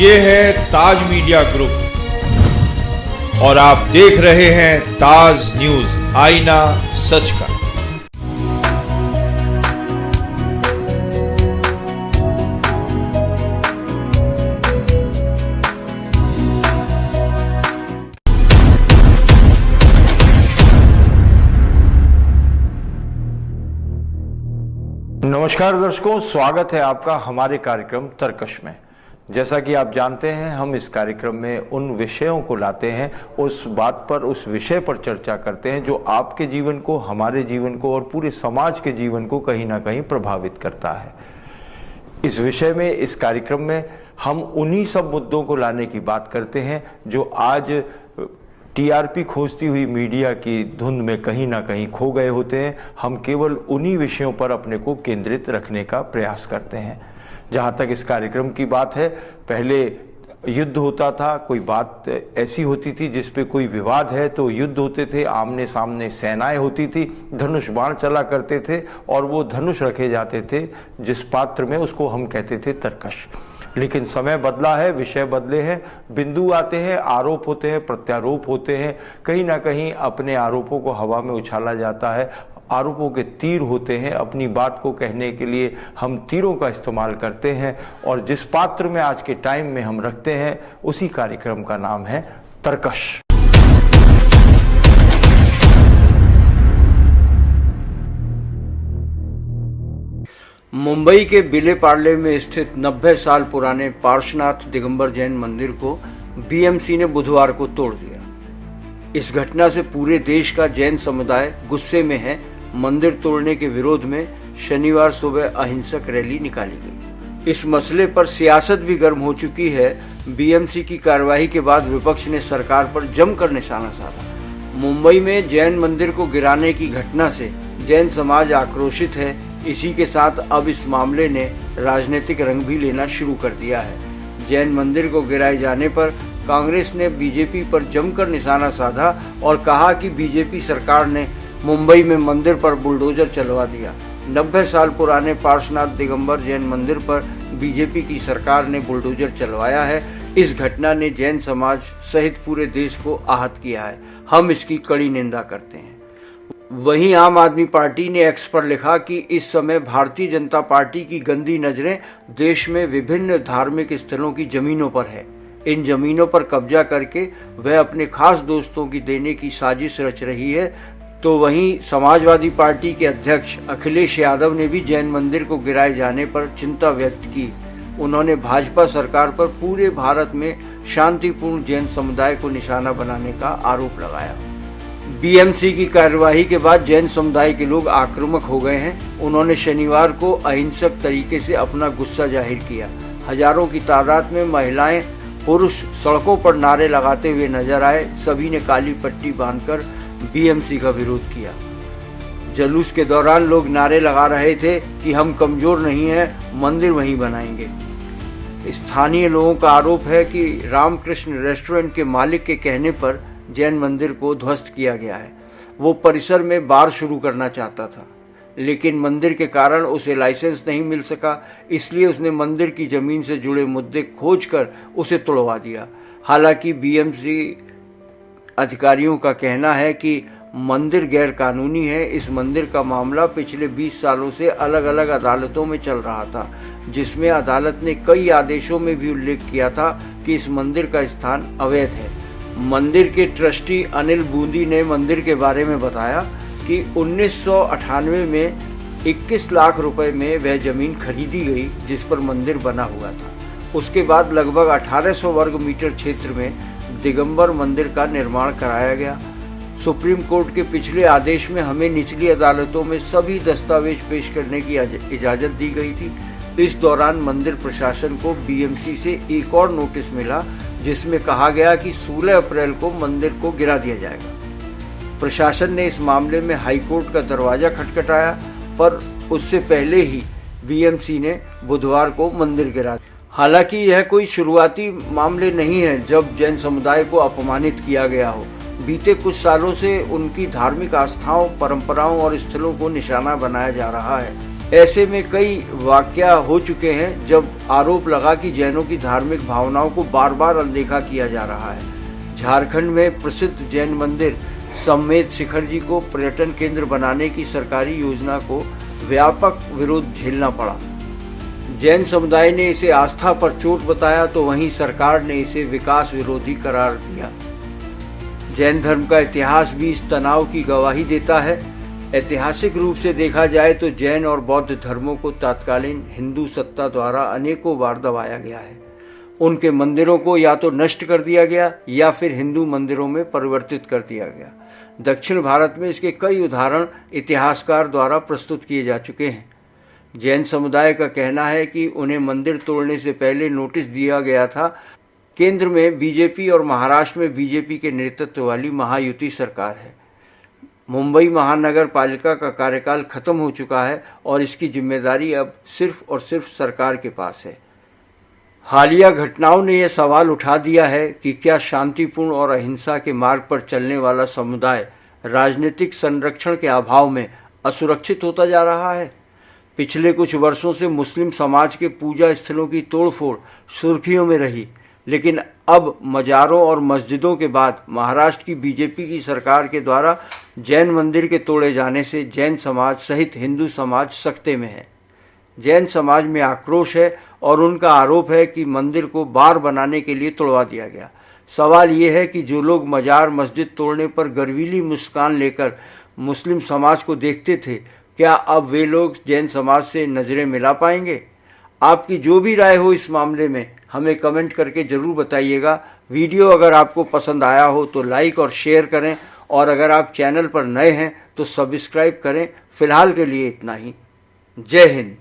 ये है ताज media group और आप देख रहे हैं ताज न्यूज, आईना सच का। नमस्कार दर्शकों, स्वागत है आपका हमारे कार्यक्रम तर्कश में। जैसा कि आप जानते हैं, हम इस कार्यक्रम में उन विषयों को लाते हैं, उस विषय पर चर्चा करते हैं जो आपके जीवन को, हमारे जीवन को और पूरे समाज के जीवन को कहीं ना कहीं प्रभावित करता है। इस विषय में, इस कार्यक्रम में हम उन्हीं सब मुद्दों को लाने की बात करते हैं जो आज टीआरपी खोजती हुई मीडिया की धुंध में कहीं ना कहीं खो गए होते हैं। हम केवल उन्हीं विषयों पर अपने को केंद्रित रखने का प्रयास करते हैं। जहां तक इस कार्यक्रम की बात है, पहले युद्ध होता था, कोई बात ऐसी होती थी जिस पे कोई विवाद है तो युद्ध होते थे, आमने सामने सेनाएं होती थी, धनुष बाण चला करते थे और वो धनुष रखे जाते थे जिस पात्र में, उसको हम कहते थे तर्कश। लेकिन समय बदला है, विषय बदले हैं, बिंदु आते हैं, आरोप होते हैं, प्रत्यारोप होते हैं, कहीं ना कहीं अपने आरोपों को हवा में उछाला जाता है, आरोपों के तीर होते हैं। अपनी बात को कहने के लिए हम तीरों का इस्तेमाल करते हैं और जिस पात्र में आज के टाइम में हम रखते हैं, उसी कार्यक्रम का नाम है तर्कश। मुंबई के विले पार्ले में स्थित 90 साल पुराने पार्श्वनाथ दिगंबर जैन मंदिर को बीएमसी ने बुधवार को तोड़ दिया। इस घटना से पूरे देश का जैन समुदाय गुस्से में है। मंदिर तोड़ने के विरोध में शनिवार सुबह अहिंसक रैली निकाली गई। इस मसले पर सियासत भी गर्म हो चुकी है। बीएमसी की कार्रवाई के बाद विपक्ष ने सरकार पर जमकर निशाना साधा। मुंबई में जैन मंदिर को गिराने की घटना से जैन समाज आक्रोशित है। इसी के साथ अब इस मामले ने राजनीतिक रंग भी लेना शुरू कर दिया है। जैन मंदिर को गिराए जाने पर कांग्रेस ने बीजेपी पर जमकर निशाना साधा और कहा कि बीजेपी सरकार ने मुंबई में मंदिर पर बुलडोजर चलवा दिया। 90 साल पुराने पार्श्वनाथ दिगंबर जैन मंदिर पर बीजेपी की सरकार ने बुलडोजर चलवाया है। इस घटना ने जैन समाज सहित पूरे देश को आहत किया है। हम इसकी कड़ी निंदा करते हैं। वहीं आम आदमी पार्टी ने एक्स पर लिखा कि इस समय भारतीय जनता पार्टी की गंदी नजरें देश में विभिन्न धार्मिक स्थलों की जमीनों पर है। इन जमीनों पर कब्जा करके वह अपने खास दोस्तों की देने की साजिश रच रही है। तो वहीं समाजवादी पार्टी के अध्यक्ष अखिलेश यादव ने भी जैन मंदिर को गिराए जाने पर चिंता व्यक्त की। उन्होंने भाजपा सरकार पर पूरे भारत में शांतिपूर्ण जैन समुदाय को निशाना बनाने का आरोप लगाया। बीएमसी की कार्यवाही के बाद जैन समुदाय के लोग आक्रामक हो गए हैं। उन्होंने शनिवार को अहिंसक तरीके से अपना गुस्सा जाहिर किया। हजारों की तादाद में महिलाएं, पुरुष सड़कों पर नारे लगाते हुए नजर आए। सभी ने काली पट्टी बांधकर बीएमसी का विरोध किया। जुलूस के दौरान लोग नारे लगा रहे थे कि हम कमजोर नहीं हैं, मंदिर वहीं बनाएंगे। स्थानीय लोगों का आरोप है कि रामकृष्ण रेस्टोरेंट के मालिक के कहने पर जैन मंदिर को ध्वस्त किया गया है। वो परिसर में बार शुरू करना चाहता था, लेकिन मंदिर के कारण उसे लाइसेंस नहीं मिल सका, इसलिए उसने मंदिर की जमीन से जुड़े मुद्दे खोजकर उसे तोड़वा दिया। हालांकि बीएमसी अधिकारियों का कहना है कि मंदिर गैर कानूनी है। इस मंदिर का मामला पिछले 20 सालों से अलग अलग अदालतों में चल रहा था, जिसमें अदालत ने कई आदेशों में भी उल्लेख किया था कि इस मंदिर का स्थान अवैध है। मंदिर के ट्रस्टी अनिल बूंदी ने मंदिर के बारे में बताया कि 1998 में 21 लाख रुपए में वह जमीन खरीदी गई जिस पर मंदिर बना हुआ था। उसके बाद लगभग 1800 वर्ग मीटर क्षेत्र में दिगंबर मंदिर का निर्माण कराया गया। सुप्रीम कोर्ट के पिछले आदेश में हमें निचली अदालतों में सभी दस्तावेज पेश करने की इजाजत दी गई थी। इस दौरान मंदिर प्रशासन को बीएमसी से एक और नोटिस मिला, जिसमें कहा गया कि 16 अप्रैल को मंदिर को गिरा दिया जाएगा। प्रशासन ने इस मामले में हाईकोर्ट का दरवाजा खटखटाया, पर उससे पहले ही बीएमसी ने बुधवार को मंदिर गिरा दिया। हालांकि यह कोई शुरुआती मामले नहीं है जब जैन समुदाय को अपमानित किया गया हो। बीते कुछ सालों से उनकी धार्मिक आस्थाओं, परंपराओं और स्थलों को निशाना बनाया जा रहा है। ऐसे में कई वाकया हो चुके हैं जब आरोप लगा कि जैनों की धार्मिक भावनाओं को बार बार अनदेखा किया जा रहा है। झारखंड में प्रसिद्ध जैन मंदिर सम्मेद शिखर जी को पर्यटन केंद्र बनाने की सरकारी योजना को व्यापक विरोध झेलना पड़ा। जैन समुदाय ने इसे आस्था पर चोट बताया तो वहीं सरकार ने इसे विकास विरोधी करार दिया। जैन धर्म का इतिहास भी इस तनाव की गवाही देता है। ऐतिहासिक रूप से देखा जाए तो जैन और बौद्ध धर्मों को तत्कालीन हिंदू सत्ता द्वारा अनेकों बार दबाया गया है। उनके मंदिरों को या तो नष्ट कर दिया गया या फिर हिंदू मंदिरों में परिवर्तित कर दिया गया। दक्षिण भारत में इसके कई उदाहरण इतिहासकार द्वारा प्रस्तुत किए जा चुके हैं। जैन समुदाय का कहना है कि उन्हें मंदिर तोड़ने से पहले नोटिस दिया गया था। केंद्र में बीजेपी और महाराष्ट्र में बीजेपी के नेतृत्व वाली महायुति सरकार है। मुंबई महानगर पालिका का कार्यकाल खत्म हो चुका है और इसकी जिम्मेदारी अब सिर्फ और सिर्फ सरकार के पास है। हालिया घटनाओं ने यह सवाल उठा दिया है कि क्या शांतिपूर्ण और अहिंसा के मार्ग पर चलने वाला समुदाय राजनीतिक संरक्षण के अभाव में असुरक्षित होता जा रहा है। पिछले कुछ वर्षों से मुस्लिम समाज के पूजा स्थलों की तोड़फोड़ सुर्खियों में रही, लेकिन अब मजारों और मस्जिदों के बाद महाराष्ट्र की बीजेपी की सरकार के द्वारा जैन मंदिर के तोड़े जाने से जैन समाज सहित हिंदू समाज सख्ते में है। जैन समाज में आक्रोश है और उनका आरोप है कि मंदिर को बार बनाने के लिए तोड़वा दिया गया। सवाल ये है कि जो लोग मजार मस्जिद तोड़ने पर गर्वीली मुस्कान लेकर मुस्लिम समाज को देखते थे, क्या अब वे लोग जैन समाज से नजरें मिला पाएंगे? आपकी जो भी राय हो इस मामले में हमें कमेंट करके जरूर बताइएगा। वीडियो अगर आपको पसंद आया हो तो लाइक और शेयर करें और अगर आप चैनल पर नए हैं तो सब्सक्राइब करें। फिलहाल के लिए इतना ही। जय हिंद।